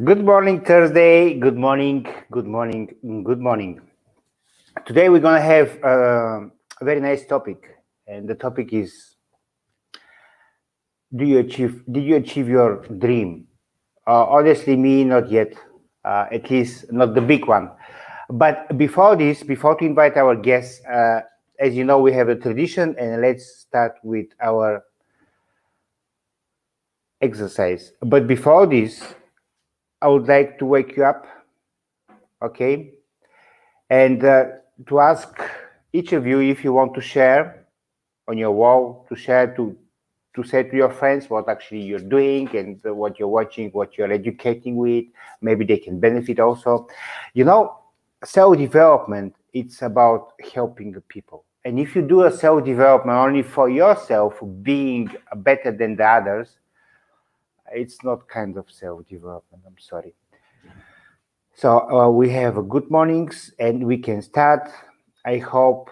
Good morning, Thursday. Good morning, good morning, good morning. Today we're going to have a very nice topic, and the topic is: Did you achieve your dream? Honestly, me, not yet. At least not the big one. But before this, before to invite our guests, as you know, we have a tradition, and let's start with our exercise. But before this, I would like to wake you up, okay? And to ask each of you if you want to share on your wall, to share to say to your friends what actually you're doing and what you're watching, what you're educating with. Maybe they can benefit also. You know, self-development, it's about helping the people. And if you do a self-development only for yourself, being better than the others, it's not kind of self-development. I'm sorry. So we have a good mornings and we can start. I hope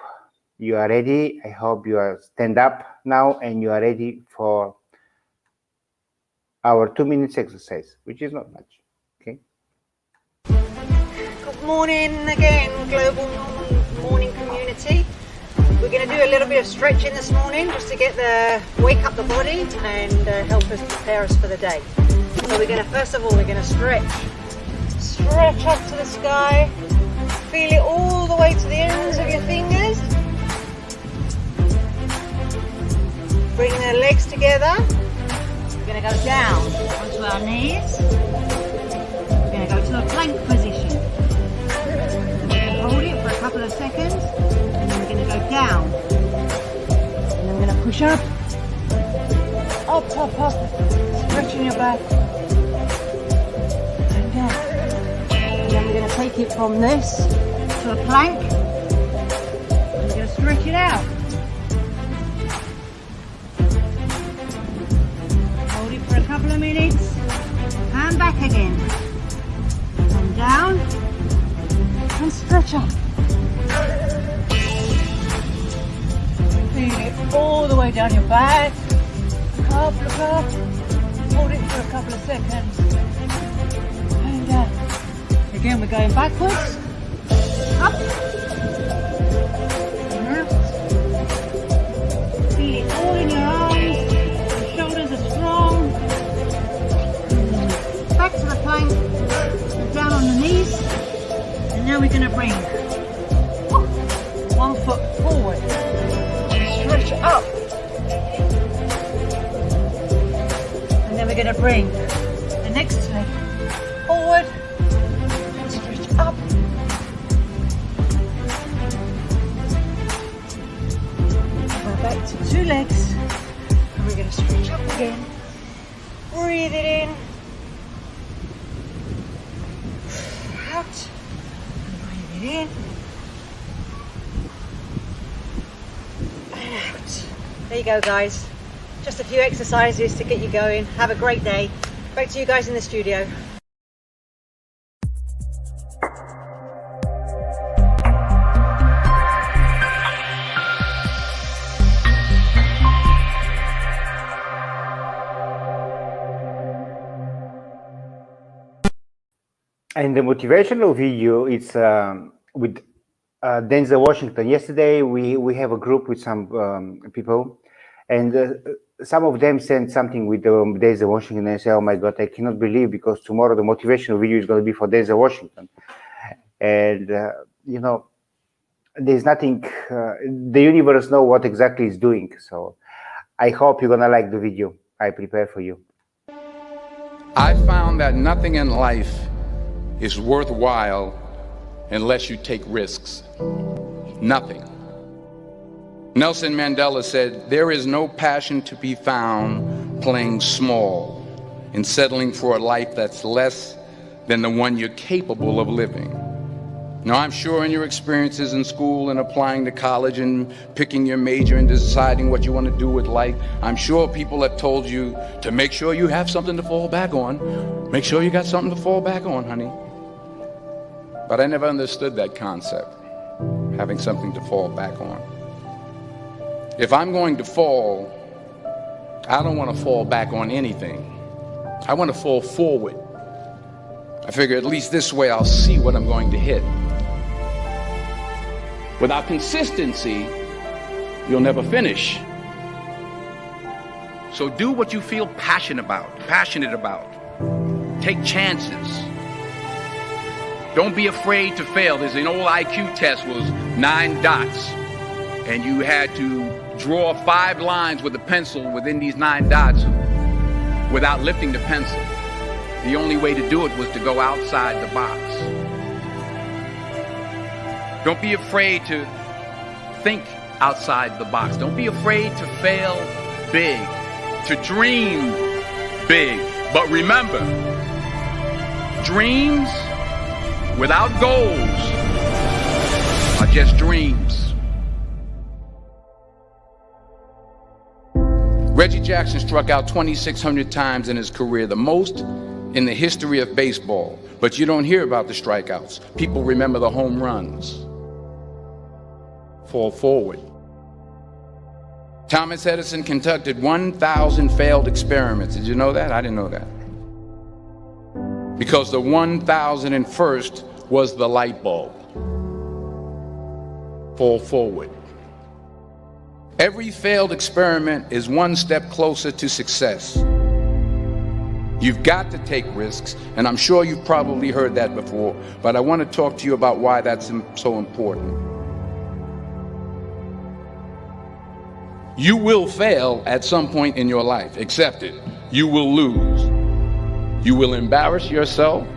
you are ready. I hope you are stand up now and you are ready for our 2 minutes exercise, which is not much. Okay. Good morning again, global morning community. We're going to do a little bit of stretching this morning just to wake up the body and help us prepare us for the day. So we're going to, first of all, we're going to stretch up to the sky, feel it all the way to the ends of your fingers. Bring the legs together. We're going to go down onto our knees. We're going to go to a plank position. We're going to hold it for a couple of seconds, and then we're going to go down. And then we're going to push up, up, stretching your back, and down. And then we're going to take it from this to a plank, and we're going to stretch it out. Hold it for a couple of minutes, and back again, and down, and stretch up. Feel it all the way down your back, up, hold it for a couple of seconds, and down. Again, we're going backwards, up, and out. Feel it all in your arms, your shoulders are strong. Back to the plank, and down on the knees. And now we're going to bring one foot forward, stretch up. And then we're going to bring the next leg forward, up. We're back to two legs, and we're going to stretch up again. Breathe it in, out, and breathe it in, and out. There you go, guys. Just a few exercises to get you going. Have a great day. Back to you guys in the studio. And the motivational video, it's with Denzel Washington. Yesterday, we have a group with some people, and some of them sent something with Denzel Washington, and I say, oh my God, I cannot believe, because tomorrow the motivational video is going to be for Denzel Washington. And, you know, there's nothing, the universe knows what exactly it's doing. So I hope you're going to like the video I prepared for you. I found that nothing in life is worthwhile unless you take risks. Nothing. Nelson Mandela said, there is no passion to be found playing small and settling for a life that's less than the one you're capable of living. Now, I'm sure in your experiences in school and applying to college and picking your major and deciding what you want to do with life, I'm sure people have told you to make sure you have something to fall back on. Make sure you got something to fall back on, honey. But I never understood that concept, having something to fall back on. If I'm going to fall, I don't want to fall back on anything. I want to fall forward. I figure at least this way I'll see what I'm going to hit. Without consistency, you'll never finish. So do what you feel passionate about. Take chances. Don't be afraid to fail. There's an old IQ test was 9 dots, and you had to draw 5 lines with a pencil within these 9 dots without lifting the pencil. The only way to do it was to go outside the box. Don't be afraid to think outside the box. Don't be afraid to fail big, to dream big. But remember, dreams without goals are just dreams. Reggie Jackson struck out 2,600 times in his career, the most in the history of baseball. But you don't hear about the strikeouts. People remember the home runs. Fall forward. Thomas Edison conducted 1,000 failed experiments. Did you know that? I didn't know that. Because the 1,001st was the light bulb. Fall forward. Every failed experiment is one step closer to success. You've got to take risks, and I'm sure you've probably heard that before, but I want to talk to you about why that's so important. You will fail at some point in your life. Accept it. You will lose. You will embarrass yourself.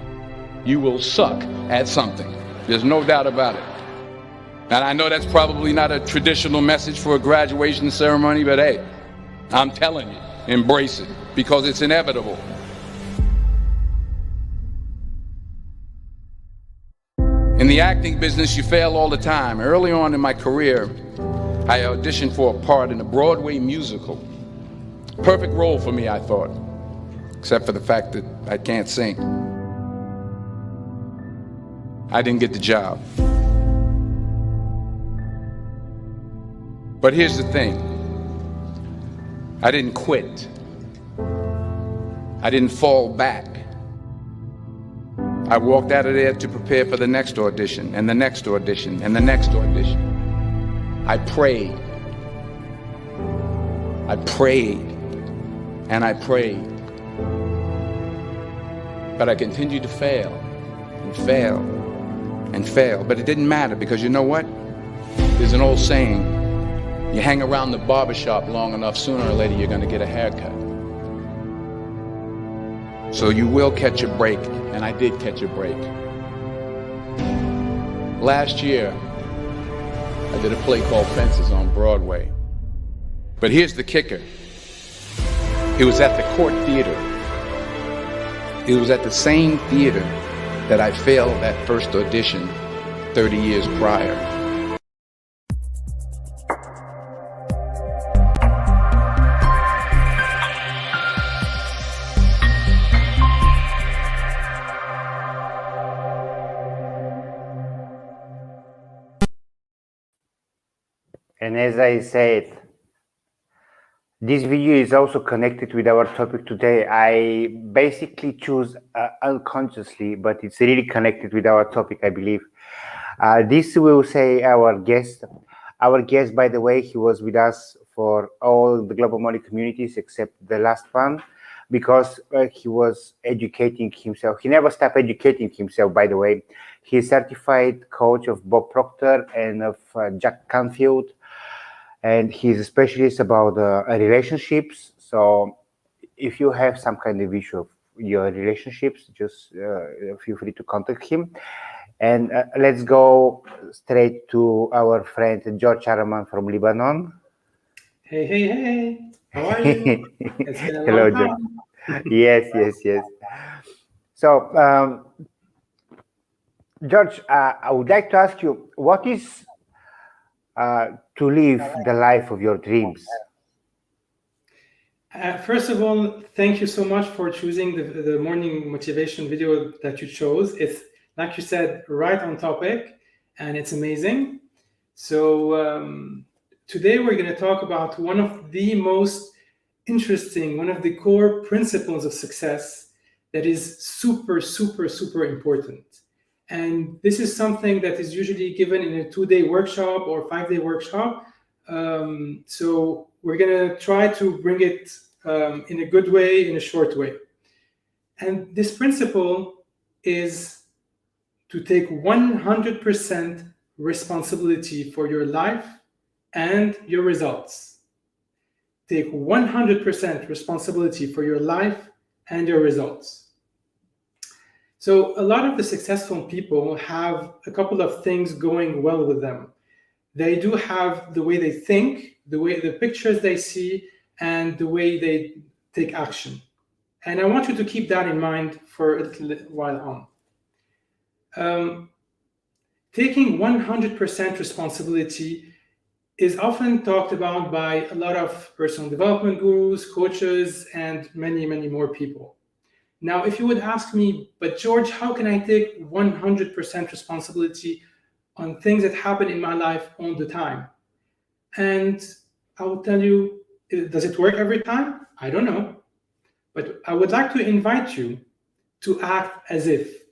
You will suck at something. There's no doubt about it. And I know that's probably not a traditional message for a graduation ceremony, but hey, I'm telling you, embrace it, because it's inevitable. In the acting business, you fail all the time. Early on in my career, I auditioned for a part in a Broadway musical. Perfect role for me, I thought, except for the fact that I can't sing. I didn't get the job. But here's the thing. I didn't quit. I didn't fall back. I walked out of there to prepare for the next audition, and the next audition, and the next audition. I prayed. I prayed. And I prayed. But I continued to fail, and fail, and fail. But it didn't matter, because you know what? There's an old saying, you hang around the barbershop long enough, sooner or later you're going to get a haircut. So you will catch a break, and I did catch a break. Last year, I did a play called Fences on Broadway. But here's the kicker. It was at the Court Theater. It was at the same theater that I failed that first audition 30 years prior. And as I said, this video is also connected with our topic today. I basically choose unconsciously, but it's really connected with our topic, I believe. This will say our guest. Our guest, by the way, he was with us for all the Global Money communities except the last one, because he was educating himself. He never stopped educating himself, by the way. He's certified coach of Bob Proctor and of Jack Canfield. And he's a specialist about relationships. So if you have some kind of issue of your relationships, just feel free to contact him. And let's go straight to our friend George Araman from Lebanon. Hey. How are you? It's been a long Hello, time. George. Yes. So, George, I would like to ask you, what is to live the life of your dreams? First of all, thank you so much for choosing the morning motivation video that you chose. It's, like you said, right on topic, and it's amazing. So today we're going to talk about one of the most interesting, one of the core principles of success that is super, super, super important. And this is something that is usually given in a 2-day workshop or 5-day workshop. So we're going to try to bring it in a good way, in a short way. And this principle is to take 100% responsibility for your life and your results. Take 100% responsibility for your life and your results. So a lot of the successful people have a couple of things going well with them. They do have the way they think, the pictures they see, and the way they take action. And I want you to keep that in mind for a little while on. Taking 100% responsibility is often talked about by a lot of personal development gurus, coaches, and many, many more people. Now, if you would ask me, but George, how can I take 100% responsibility on things that happen in my life all the time? And I will tell you, does it work every time? I don't know. But I would like to invite you to act as if.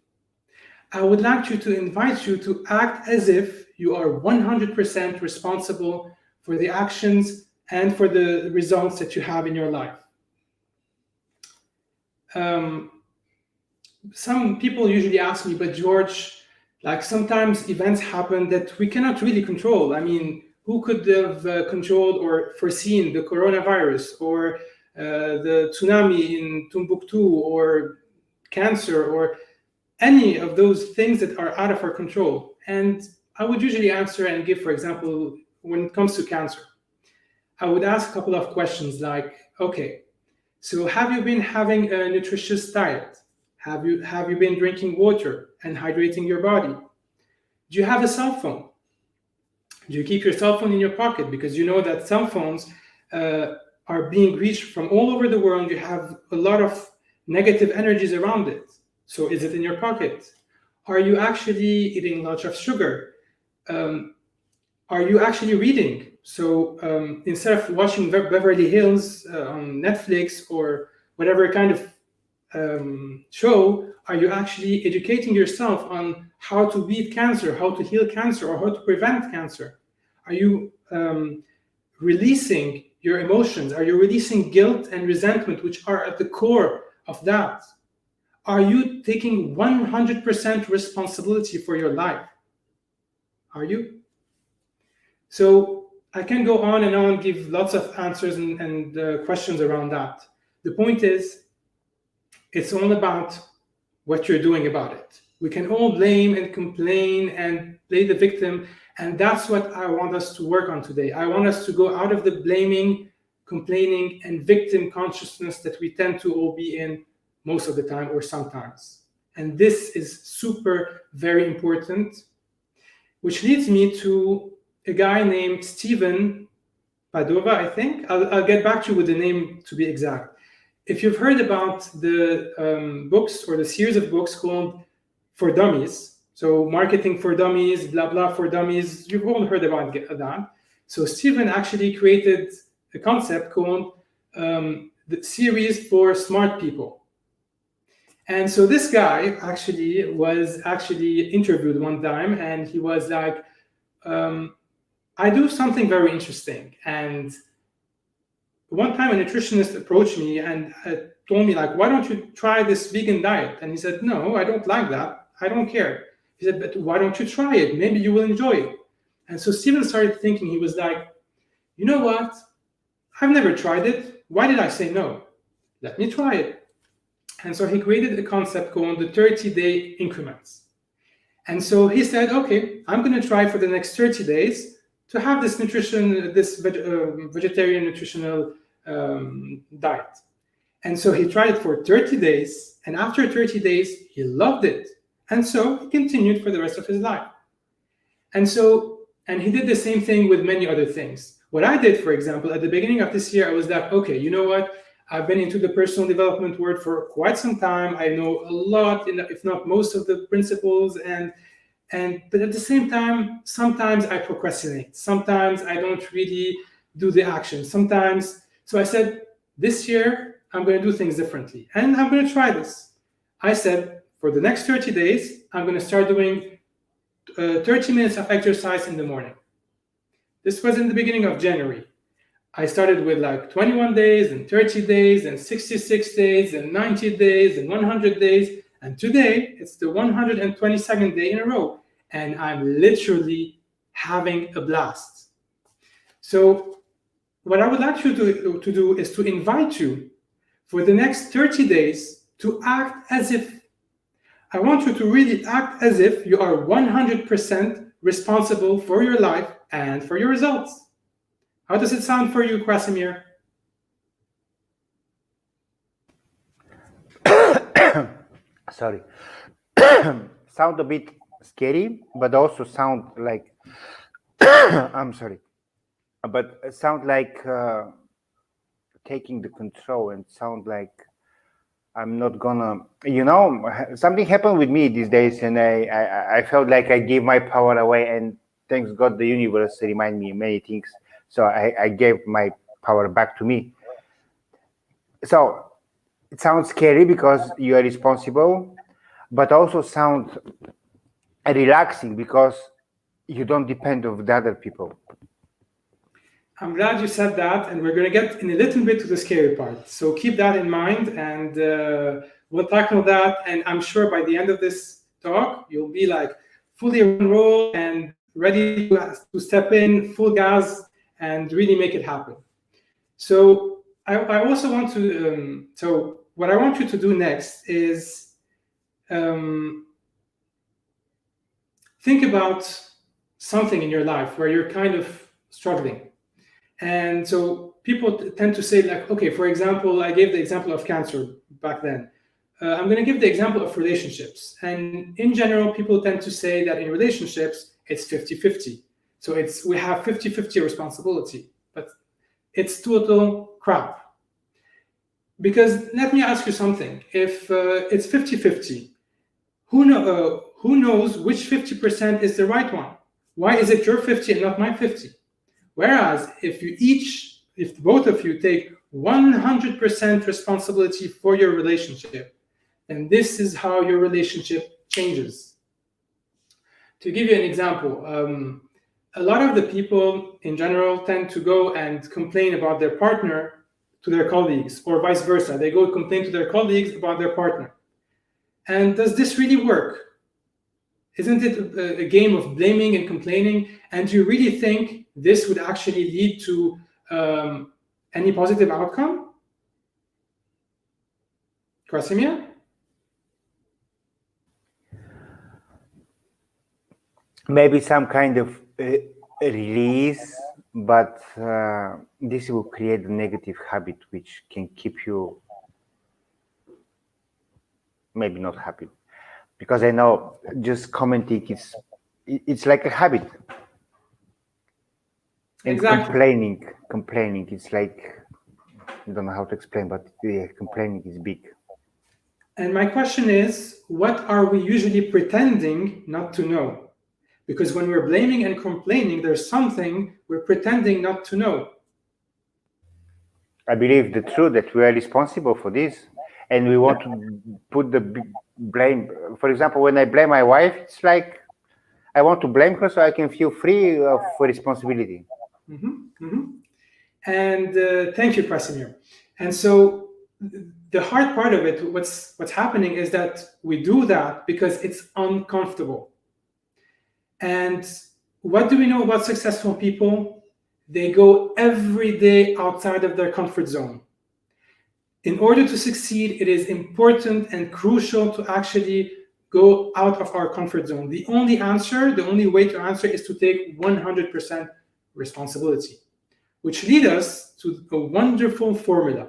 I would like you to invite you to act as if you are 100% responsible for the actions and for the results that you have in your life. Some people usually ask me, but George, like sometimes events happen that we cannot really control. I mean, who could have controlled or foreseen the coronavirus or the tsunami in Timbuktu or cancer or any of those things that are out of our control? And I would usually answer and give, for example, when it comes to cancer, I would ask a couple of questions like, okay, so have you been having a nutritious diet? Have you been drinking water and hydrating your body? Do you have a cell phone? Do you keep your cell phone in your pocket? Because you know that cell phones are being reached from all over the world. You have a lot of negative energies around it. So is it in your pocket? Are you actually eating lots of sugar? Are you actually reading? So instead of watching Beverly Hills on Netflix or whatever kind of show, are you actually educating yourself on how to beat cancer, how to heal cancer, or how to prevent cancer? Are you releasing your emotions? Are you releasing guilt and resentment, which are at the core of that? Are you taking 100% responsibility for your life? Are you? So I can go on and on, give lots of answers and questions around that. The point is, it's all about what you're doing about it. We can all blame and complain and play the victim, and that's what I want us to work on today. I want us to go out of the blaming, complaining, and victim consciousness that we tend to all be in most of the time or sometimes. And this is super, very important, which leads me to a guy named Stephen Padova, I think. I'll get back to you with the name to be exact. If you've heard about the books or the series of books called For Dummies, so Marketing for Dummies, blah, blah for Dummies, you've all heard about that. So Stephen actually created a concept called the series for smart people. And so this guy actually was interviewed one time, and he was like, I do something very interesting. And one time a nutritionist approached me and told me, like, why don't you try this vegan diet? And he said, no, I don't like that. I don't care. He said, but why don't you try it? Maybe you will enjoy it. And so Stephen started thinking, he was like, you know what? I've never tried it. Why did I say no? Let me try it. And so he created a concept called the 30-day increments. And so he said, okay, I'm going to try for the next 30 days to have this vegetarian nutritional diet. And so he tried it for 30 days. And after 30 days, he loved it. And so he continued for the rest of his life. And he did the same thing with many other things. What I did, for example, at the beginning of this year, I was like, okay, you know what? I've been into the personal development world for quite some time. I know a lot, if not most of the principles. But at the same time, sometimes I procrastinate. Sometimes I don't really do the action. So I said, this year, I'm going to do things differently. And I'm going to try this. I said, for the next 30 days, I'm going to start doing 30 minutes of exercise in the morning. This was in the beginning of January. I started with like 21 days and 30 days and 66 days and 90 days and 100 days. And today it's the 122nd day in a row. And I'm literally having a blast. So what I would like you to do is to invite you for the next 30 days to act as if, I want you to really act as if you are 100% responsible for your life and for your results. How does it sound for you, Krasimir? Sorry. Sound a bit scary, but also sound like I'm sorry, but sound like taking the control, and sound like I'm not gonna, something happened with me these days, and I felt like I gave my power away, and thanks God the universe remind me many things. So I gave my power back to me. So it sounds scary because you are responsible, but also sound relaxing because you don't depend on the other people. I'm glad you said that, and we're going to get in a little bit to the scary part. So keep that in mind, and we'll tackle that. And I'm sure by the end of this talk, you'll be like fully enrolled and ready to step in full gas and really make it happen. So I also want to, so what I want you to do next is think about something in your life where you're kind of struggling. And so people tend to say like, okay, for example, I gave the example of cancer back then. I'm going to give the example of relationships. And in general, people tend to say that in relationships, it's 50-50. So we have 50-50 responsibility, but it's total crap. Because let me ask you something. If it's 50-50, who knows which 50% is the right one? Why is it your 50 and not my 50? Whereas if both of you take 100% responsibility for your relationship, then this is how your relationship changes. To give you an example, a lot of the people in general tend to go and complain about their partner to their colleagues, or vice versa. They go complain to their colleagues about their partner. And does this really work? Isn't it a game of blaming and complaining? And do you really think this would actually lead to any positive outcome? Krasimir? Maybe some kind of release, but this will create a negative habit which can keep you maybe not happy. Because I know just commenting it's like a habit. And exactly. complaining, it's like, I don't know how to explain, but yeah, complaining is big. And my question is, what are we usually pretending not to know? Because when we're blaming and complaining, there's something we're pretending not to know. I believe the truth that we are responsible for this, and we want to put the big blame. For example, when I blame my wife, it's like I want to blame her so I can feel free of responsibility. And thank you, Krasimir. And so the hard part of it, what's happening is that we do that because it's uncomfortable. And what do we know about successful people? They go every day outside of their comfort zone. In order to succeed, it is important and crucial to actually go out of our comfort zone. The only way to answer is to take 100% responsibility, which leads us to a wonderful formula,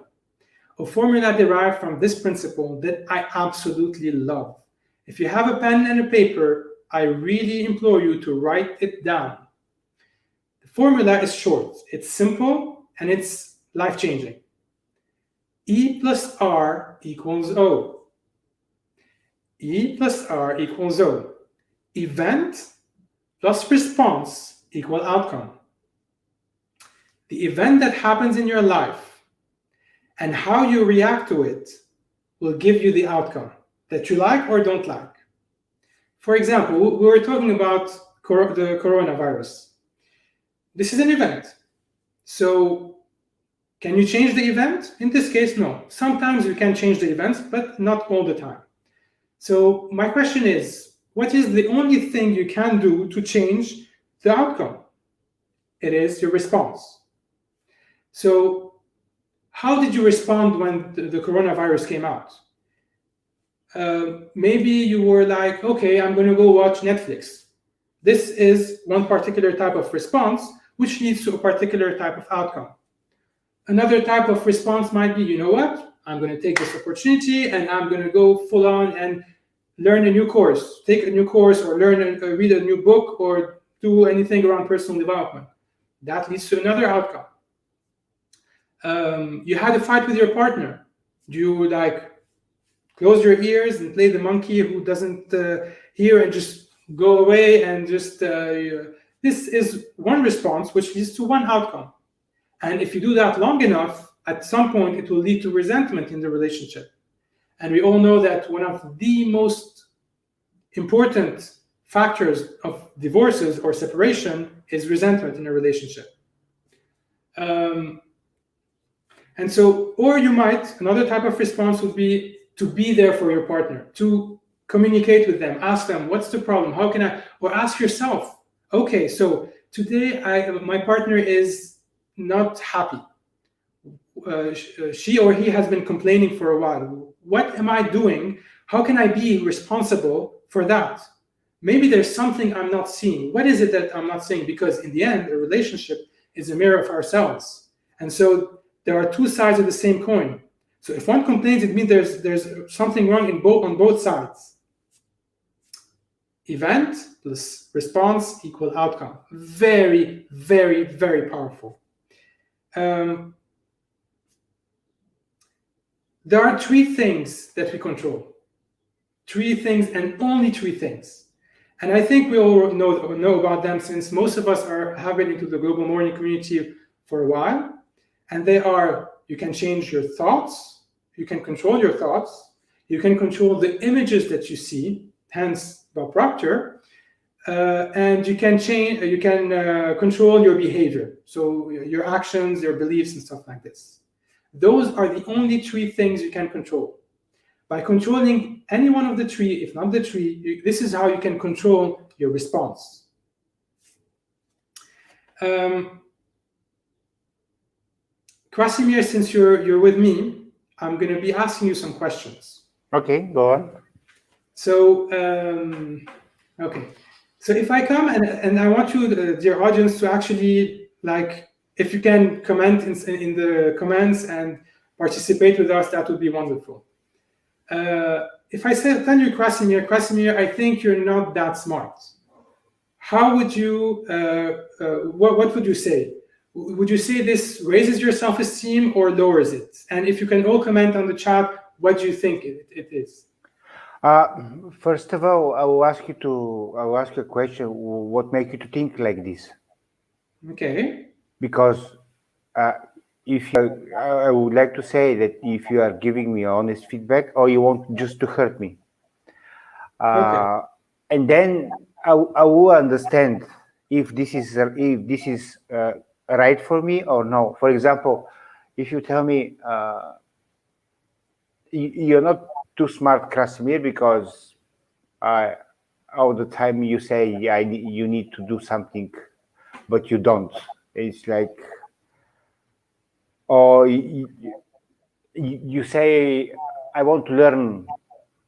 a formula derived from this principle that I absolutely love. If you have a pen and a paper, I really implore you to write it down. The formula is short, it's simple, and it's life-changing. E plus R equals O. E plus R equals O. Event plus response equal outcome. The event that happens in your life and how you react to it will give you the outcome. that you like or don't like. For example, we were talking about the coronavirus. This is an event. So can you change the event? In this case, no. Sometimes you can change the events, but not all the time. So my question is, what is the only thing you can do to change the outcome? It is your response. So how did you respond when the coronavirus came out? Maybe you were like, okay, I'm going to go watch Netflix. This is one particular type of response, which leads to a particular type of outcome. Another type of response might be, you know what? I'm going to take this opportunity and I'm going to go full on and learn a new course, take a new course, or read a new book, or do anything around personal development. That leads to another outcome. You had a fight with your partner. You like close your ears and play the monkey who doesn't hear and just go away and just this is one response which leads to one outcome. And if you do that long enough, at some point it will lead to resentment in the relationship. And we all know that one of the most important factors of divorces or separation is resentment in a relationship. And so, or you might, another type of response would be to be there for your partner, to communicate with them, ask them, what's the problem? How can I, or ask yourself, okay, so today my partner is not happy. She or he has been complaining for a while. What am I doing? How can I be responsible for that? Maybe there's something I'm not seeing. What is it that I'm not seeing? Because in the end, a relationship is a mirror of ourselves. And so there are two sides of the same coin. So if one complains, it means there's something wrong on both sides. Event plus response equal outcome. Very, very, very powerful. There are three things that we control. Three things and only three things. And I think we all know about them, since most of us have been into the Global Morning community for a while. And they are, you can change your thoughts, you can control your thoughts, you can control the images that you see, hence Bob Proctor, and you can control your behavior, so your actions, your beliefs, and stuff like this. Those are the only three things you can control. By controlling any one of the three, if not the three, this is how you can control your response. Krasimir, since you're with me, I'm going to be asking you some questions. Okay, go on. So, okay. So if I come and I want you, dear audience, to actually, like, if you can comment in the comments and participate with us, that would be wonderful. If I tell you, Krasimir, I think you're not that smart. How would you, what would you say? Would you say this raises your self-esteem or lowers it? And if you can all comment on the chat, what do you think it is? First of all, I will ask you a question. What makes you to think like this? Okay. Because I would like to say that if you are giving me honest feedback, or you want just to hurt me, Okay. and then I will understand if this is right for me or no. For example, if you tell me you're not too smart, Krasimir, because all the time you say you need to do something, but you don't. It's like, or you say, I want to learn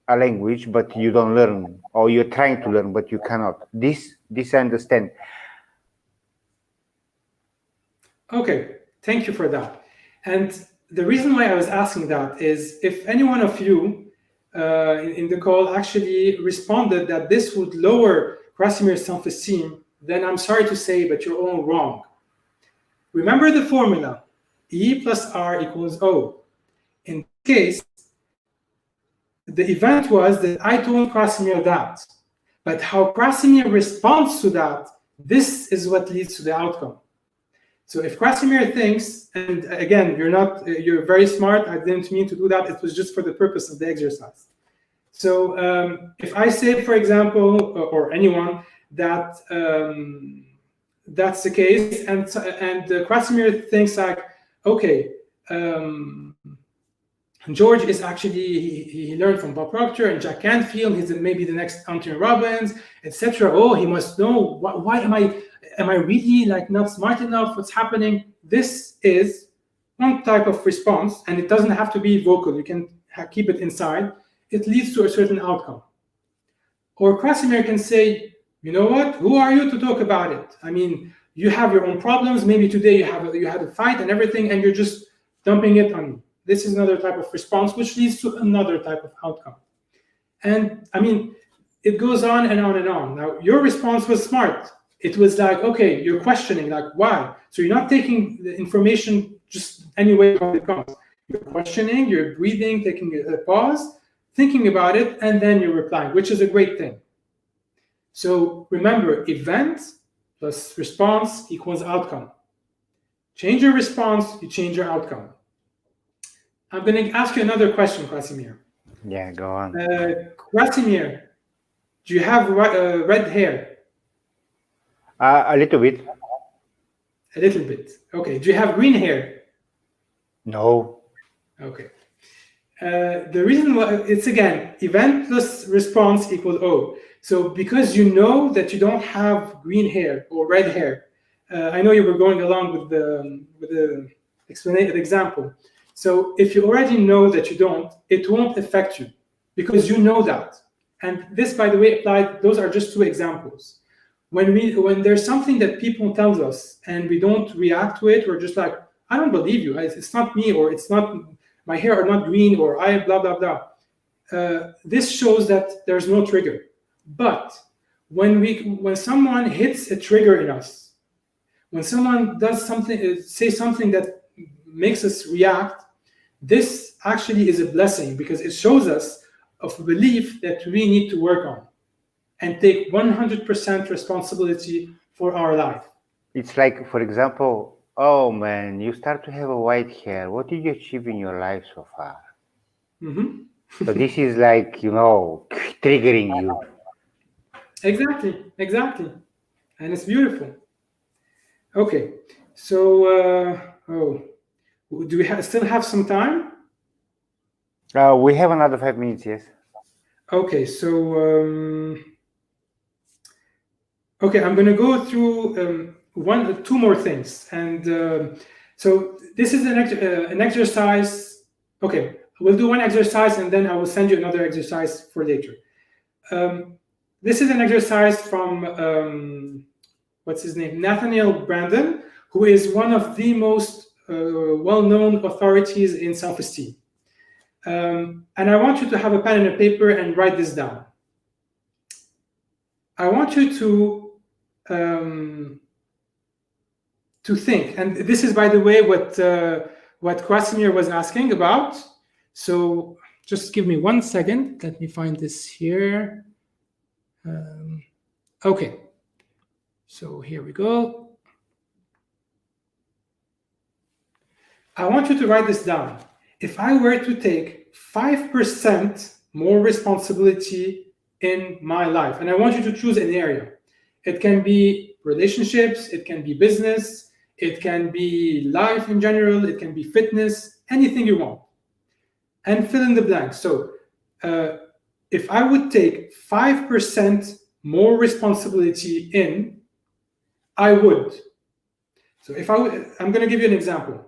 a language, but you don't learn, or you're trying to learn, but you cannot. This I understand. Okay, thank you for that. And the reason why I was asking that is, if any one of you in the call actually responded that this would lower Krasimir's self-esteem, then I'm sorry to say, but you're all wrong. Remember the formula, E plus R equals O. In this case, the event was that I told Krasimir that, but how Krasimir responds to that, this is what leads to the outcome. So if Krasimir thinks, and again, you're very smart, I didn't mean to do that, it was just for the purpose of the exercise. So if I say, for example, or anyone, that that's the case, and Krasimir thinks like, okay, George is actually, he learned from Bob Proctor and Jack Canfield, he's maybe the next Anthony Robbins, etc. Oh, he must know, why am I really like not smart enough? What's happening? This is one type of response, and it doesn't have to be vocal. You can keep it inside. It leads to a certain outcome. Or Krasimir can say, you know what? Who are you to talk about it? I mean, you have your own problems. Maybe today you had a fight and everything, and you're just dumping it on me. This is another type of response, which leads to another type of outcome. And I mean, it goes on and on and on. Now, your response was smart. It was like, okay, you're questioning, like, why? So you're not taking the information just any way it comes. You're questioning, you're breathing, taking a pause, thinking about it, and then you're replying, which is a great thing. So remember, event plus response equals outcome. Change your response, you change your outcome. I'm going to ask you another question, Krasimir. Yeah, go on. Krasimir, do you have red hair? A little bit. A little bit. Okay. Do you have green hair? No. Okay. The reason why, it's again, event plus response equals O. So because you know that you don't have green hair or red hair, I know you were going along with the example. So if you already know that you don't, it won't affect you because you know that. And this, by the way, applied, those are just two examples. When there's something that people tell us and we don't react to it, we're just like, I don't believe you. It's not me, or it's not, my hair are not green, or I blah, blah, blah. This shows that there's no trigger. But when someone hits a trigger in us, when someone does something, say something that makes us react, this actually is a blessing because it shows us of belief that we need to work on and take 100% responsibility for our life. It's like, for example, oh man, you start to have a white hair. What did you achieve in your life so far? Mm-hmm. So this is like, triggering you. Exactly. And it's beautiful. Okay, so, do we still have some time? We have another 5 minutes, yes. Okay, so, okay, I'm going to go through two more things. And so this is an exercise. Okay, we'll do one exercise and then I will send you another exercise for later. This is an exercise from, what's his name? Nathaniel Branden, who is one of the most well-known authorities in self-esteem. And I want you to have a pen and a paper and write this down. I want you to think, and this is, by the way, what Krasimir was asking about. So just give me 1 second. Let me find this here. Okay. So here we go. I want you to write this down. If I were to take 5% more responsibility in my life, and I want you to choose an area. It can be relationships, it can be business, it can be life in general, it can be fitness, anything you want. And fill in the blanks. So if I would take 5% more responsibility in, I would. So if I'm going to give you an example.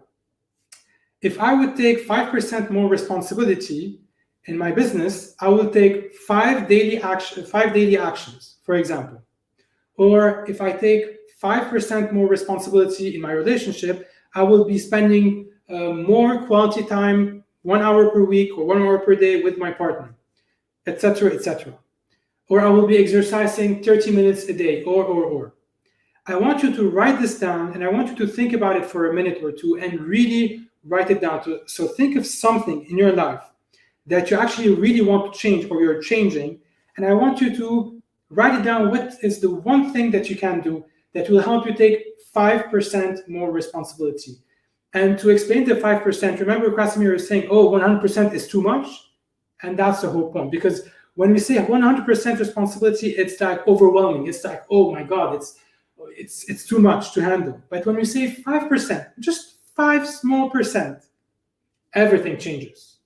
If I would take 5% more responsibility in my business, I will take 5 daily actions, for example. Or if I take 5% more responsibility in my relationship, I will be spending more quality time, 1 hour per week or 1 hour per day with my partner, etc., etc. Or I will be exercising 30 minutes a day, or. I want you to write this down, and I want you to think about it for a minute or two and really write it down. So think of something in your life that you actually really want to change or you're changing, and I want you to write it down. What is the one thing that you can do that will help you take 5% more responsibility? And to explain the 5%, remember Krasimir is saying, 100% is too much. And that's the whole point, because When we say 100% responsibility, it's like overwhelming. It's like, oh my God, it's too much to handle. But when we say 5%, just 5 small percent, everything changes.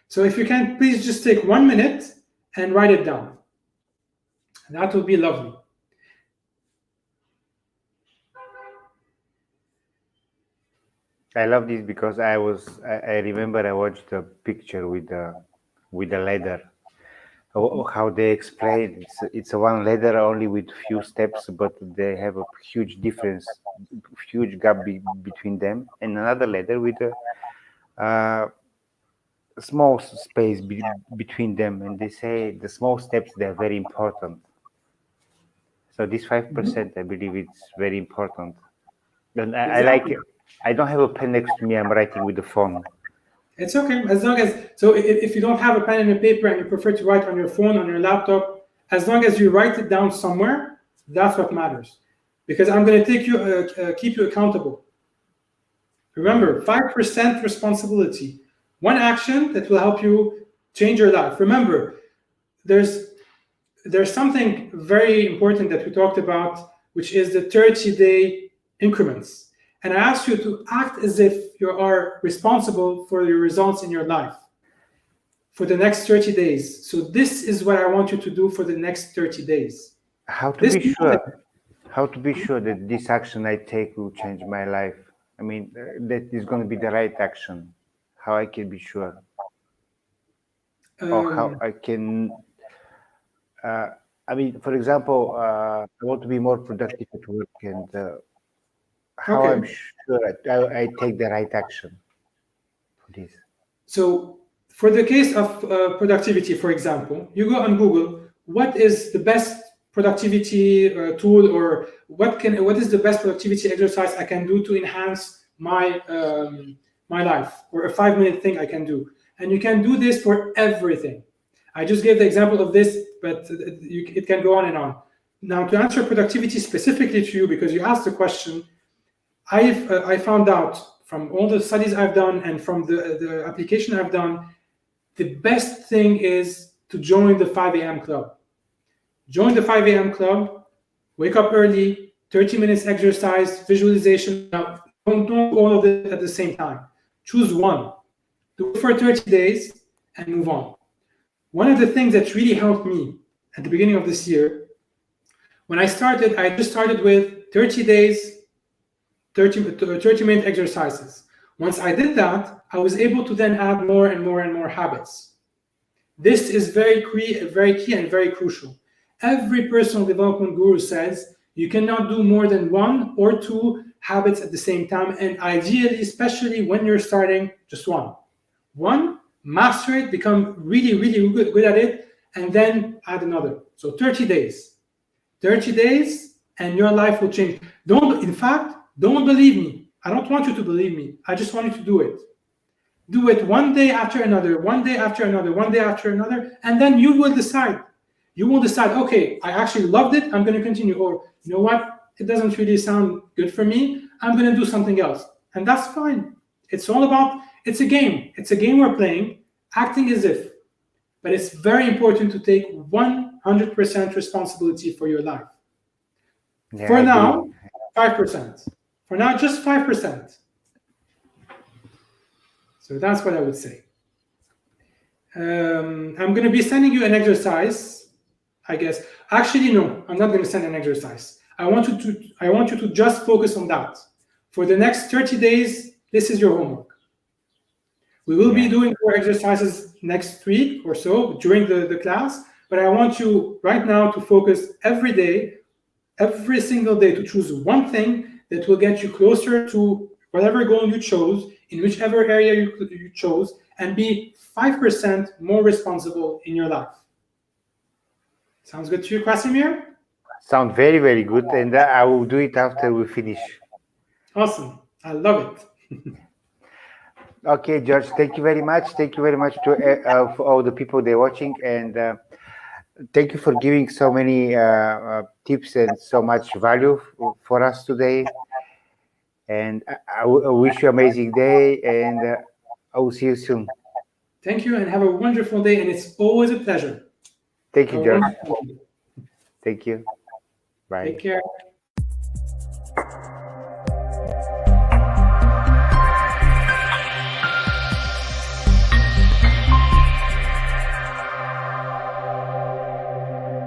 So if you can, please just take 1 minute and write it down. That would be lovely. I love this because I remember I watched a picture with the ladder. How they explain it's a one ladder only with few steps, but they have a huge difference, huge gap between them, and another ladder with a small space between them, and they say the small steps, they're very important. So this 5%, I believe it's very important. And I like it. I don't have a pen next to me. I'm writing with the phone. It's okay, as long as, so if you don't have a pen and a paper and you prefer to write on your phone, on your laptop, as long as you write it down somewhere, that's what matters. Because I'm going to keep you accountable. Remember, 5% responsibility. One action that will help you change your life. Remember, there's something very important that we talked about, which is the 30-day increments. And I asked you to act as if you are responsible for your results in your life for the next 30 days. So this is what I want you to do for the next 30 days. How to be sure that this action I take will change my life? I mean, that is going to be the right action. How I can be sure? Or how I can... I mean, for example, I want to be more productive at work, and how I'm sure I take the right action for this. So for the case of productivity, for example, you go on Google, what is the best productivity tool, or what is the best productivity exercise I can do to enhance my life, or a 5-minute thing I can do. And you can do this for everything. I just gave the example of this, but it can go on and on. Now, to answer productivity specifically to you, because you asked the question, I found out from all the studies I've done and from the application I've done, the best thing is to join the 5 a.m. club. Join the 5 a.m. club, wake up early, 30 minutes exercise, visualization. Now, don't do all of it at the same time. Choose one. Do it for 30 days and move on. One of the things that really helped me at the beginning of this year, when I just started with 30 days, 30-minute exercises. Once I did that, I was able to then add more and more and more habits. This is very key and very crucial. Every personal development guru says you cannot do more than 1 or 2 habits at the same time, and ideally, especially when you're starting, just one. One, master it, become really, really good at it, and then add another. So 30 days. 30 days, and your life will change. Don't believe me. I don't want you to believe me. I just want you to do it. Do it one day after another, one day after another, one day after another, and then you will decide. You will decide, okay, I actually loved it, I'm going to continue. Or, you know what, it doesn't really sound good for me, I'm going to do something else. And that's fine. It's all about, it's a game. It's a game we're playing, acting as if. But it's very important to take 100% responsibility for your life. Yeah, for now, 5%. For now, just 5%. So that's what I would say. I'm going to be sending you an exercise, I guess. Actually, no, I'm not going to send an exercise. I want you to just focus on that. For the next 30 days, this is your homework. We will be doing more exercises next week or so during the class, but I want you right now to focus every day, every single day, to choose one thing that will get you closer to whatever goal you chose, in whichever area you chose, and be 5% more responsible in your life. Sounds good to you, Krasimir? Sounds very, very good, and I will do it after we finish. Awesome. I love it. Okay, George, thank you very much. Thank you very much to for all the people they're watching, and thank you for giving so many tips and so much value for us today. And I wish you an amazing day, and I will see you soon. Thank you, and have a wonderful day, and it's always a pleasure. Thank you, George. Wonderful. Thank you. Bye. Take care.